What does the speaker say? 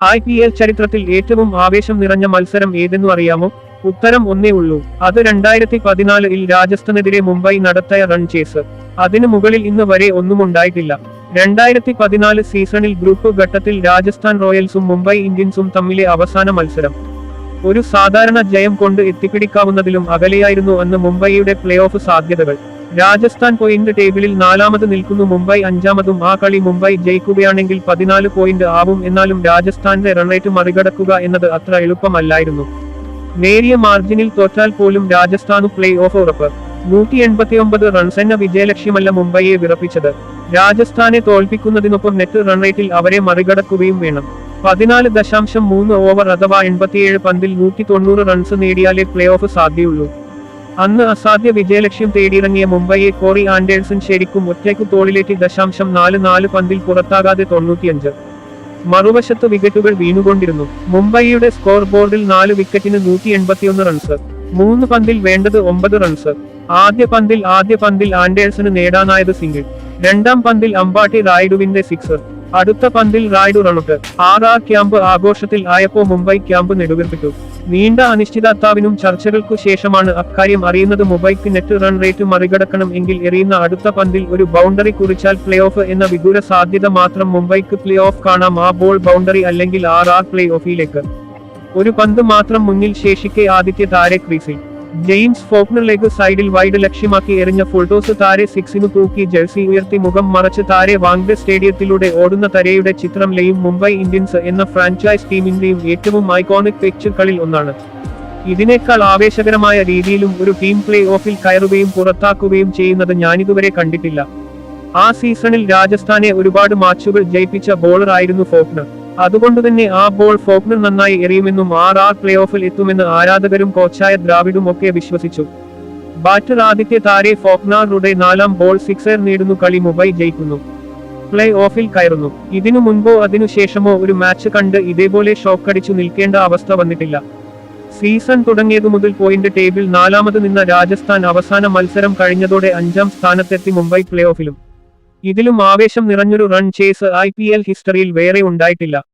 IPL ചരിത്രത്തിൽ ഏറ്റവും ആവേശം നിറഞ്ഞ മത്സരം ഏതെന്നു അറിയാമോ? ഉത്തരം ഒന്നേ ഉള്ളൂ. അത് 2014-ൽ രാജസ്ഥാനെതിരെ മുംബൈ നടത്തിയ റൺ ചേസ്. അതിനു മുകളിൽ ഇന്ന് വരെ ഒന്നുമുണ്ടായിട്ടില്ല. 2014 സീസണിൽ ഗ്രൂപ്പ് ഘട്ടത്തിൽ രാജസ്ഥാൻ റോയൽസും മുംബൈ ഇന്ത്യൻസും തമ്മിലെ അവസാന മത്സരം. ഒരു സാധാരണ ജയം കൊണ്ട് എത്തിപ്പിടിക്കാവുന്നതിലും അകലെയായിരുന്നു അന്ന് മുംബൈയുടെ പ്ലേ ഓഫ് സാധ്യതകൾ. രാജസ്ഥാൻ പോയിന്റ് ടേബിളിൽ 4ാമത് നിൽക്കുന്നു, മുംബൈ 5ാമതും. ആ കളി മുംബൈ ജയിക്കുകയാണെങ്കിൽ 14 പോയിന്റ് ആവും. എന്നാലും രാജസ്ഥാന്റെ റൺറേറ്റ് മറികടക്കുക എന്നത് അത്ര എളുപ്പമല്ലായിരുന്നു. നേരിയ മാർജിനിൽ തോറ്റാൽ പോലും രാജസ്ഥാനു പ്ലേ ഓഫ് ഉറപ്പ്. 189 റൺസ് എന്ന വിജയലക്ഷ്യമല്ല മുംബൈയെ വിറപ്പിച്ചത്. രാജസ്ഥാനെ തോൽപ്പിക്കുന്നതിനൊപ്പം നെറ്റ് റൺറേറ്റിൽ അവരെ മറികടക്കുകയും വേണം. 14.3 ഓവർ അഥവാ 87 പന്തിൽ 190 റൺസ് നേടിയാലേ പ്ലേ ഓഫ് സാധ്യയുള്ളൂ. അന്ന് അസാധ്യ വിജയലക്ഷ്യം തേടിയിറങ്ങിയ മുംബൈയെ കോറി ആൻഡേഴ്സൺ ശരിക്കും ഒറ്റയ്ക്കു തോളിലേറ്റി. 0.44 പന്തിൽ പുറത്താകാതെ 95. മറുവശത്ത് വിക്കറ്റുകൾ വീണുകൊണ്ടിരുന്നു. മുംബൈയുടെ സ്കോർ ബോർഡിൽ 4 വിക്കറ്റിന് 181 റൺസ്. 3 പന്തിൽ വേണ്ടത് 9 റൺസ്. ആദ്യ പന്തിൽ ആൻഡേഴ്സന് നേടാനായത് സിംഗിൾ. 2ാം പന്തിൽ അമ്പാട്ടി റായിഡുവിന്റെ 6. അടുത്ത പന്തിൽ റായിഡു റണ്ണൌട്ട്. ക്യാമ്പ് ആഘോഷത്തിൽ ആയപ്പോ മുംബൈ ക്യാമ്പ് നെടുവീർപ്പിച്ചു. നീണ്ട അനിശ്ചിതാത്വത്തിനും ചർച്ചകൾക്കു ശേഷമാണ് അക്കാര്യം അറിയുന്നത്. മുംബൈക്ക് നെറ്റ് റൺ റേറ്റ് മറികടക്കണം എങ്കിൽ എറിയുന്ന അടുത്ത പന്തിൽ ഒരു ബൗണ്ടറി കുറിച്ചാൽ പ്ലേ ഓഫ് എന്ന വിദൂര സാധ്യത മാത്രം മുംബൈക്ക് പ്ലേ ഓഫ് കാണാം. ആ ബോൾ ബൗണ്ടറി അല്ലെങ്കിൽ പ്ലേ ഓഫിലേക്ക്. ഒരു പന്ത് മാത്രം മുന്നിൽ ശേഷിക്കെ ആദിത്യ താരെ ക്രീസിൽ. ജെയിംസ് ഫോക്നർ ലെഗ് സൈഡിൽ വൈഡ് ലക്ഷ്യമാക്കി എറിഞ്ഞ ഫുൾടോസ് താരെ 6 തൂക്കി ജേഴ്സി ഉയർത്തി മുഖം മറച്ച് താരെ വാങ്ഡെ സ്റ്റേഡിയത്തിലൂടെ ഓടുന്ന തരയുടെ ചിത്രം ലെയും മുംബൈ ഇന്ത്യൻസ് എന്ന ഫ്രാഞ്ചൈസ് ടീമിന്റെയും ഏറ്റവും ഐക്കോണിക് പിക്ചറുകളിൽ ഒന്നാണ്. ഇതിനേക്കാൾ ആവേശകരമായ രീതിയിലും ഒരു ടീം പ്ലേ ഓഫിൽ കയറുകയും പുറത്താക്കുകയും ചെയ്യുന്നത് ഞാനിതുവരെ കണ്ടിട്ടില്ല. ആ സീസണിൽ രാജസ്ഥാനെ ഒരുപാട് മാച്ചുകൾ ജയിപ്പിച്ച ബോളർ ആയിരുന്നു ഫോക്നർ. അതുകൊണ്ടുതന്നെ ആ ബോൾ ഫോക്നർ നന്നായി എറിയുമെന്നും പ്ലേ ഓഫിൽ എത്തുമെന്ന് ആരാധകരും കോച്ചായ ദ്രാവിഡും ഒക്കെ വിശ്വസിച്ചു. ബാറ്റർ ആദിത്യ താരെ ഫോക്നറുടെ 4ാം ബോൾ സിക്സർ നേടുന്നു. കളി മുംബൈ ജയിക്കുന്നു, പ്ലേ ഓഫിൽ കയറുന്നു. ഇതിനു മുൻപോ അതിനുശേഷമോ ഒരു മാച്ച് കണ്ട് ഇതേപോലെ ഷോക്കടിച്ചു നിൽക്കേണ്ട അവസ്ഥ വന്നിട്ടില്ല. സീസൺ തുടങ്ങിയതു മുതൽ പോയിന്റ് ടേബിൾ 4ാമത് നിന്ന രാജസ്ഥാൻ അവസാന മത്സരം കഴിഞ്ഞതോടെ 5ാം സ്ഥാനത്തെത്തി. മുംബൈ പ്ലേ ഓഫിലും. ഇതിലും ആവേശം നിറഞ്ഞൊരു റൺ ചേസ് IPL ഹിസ്റ്ററിയിൽ വേറെ ഉണ്ടായിട്ടില്ല.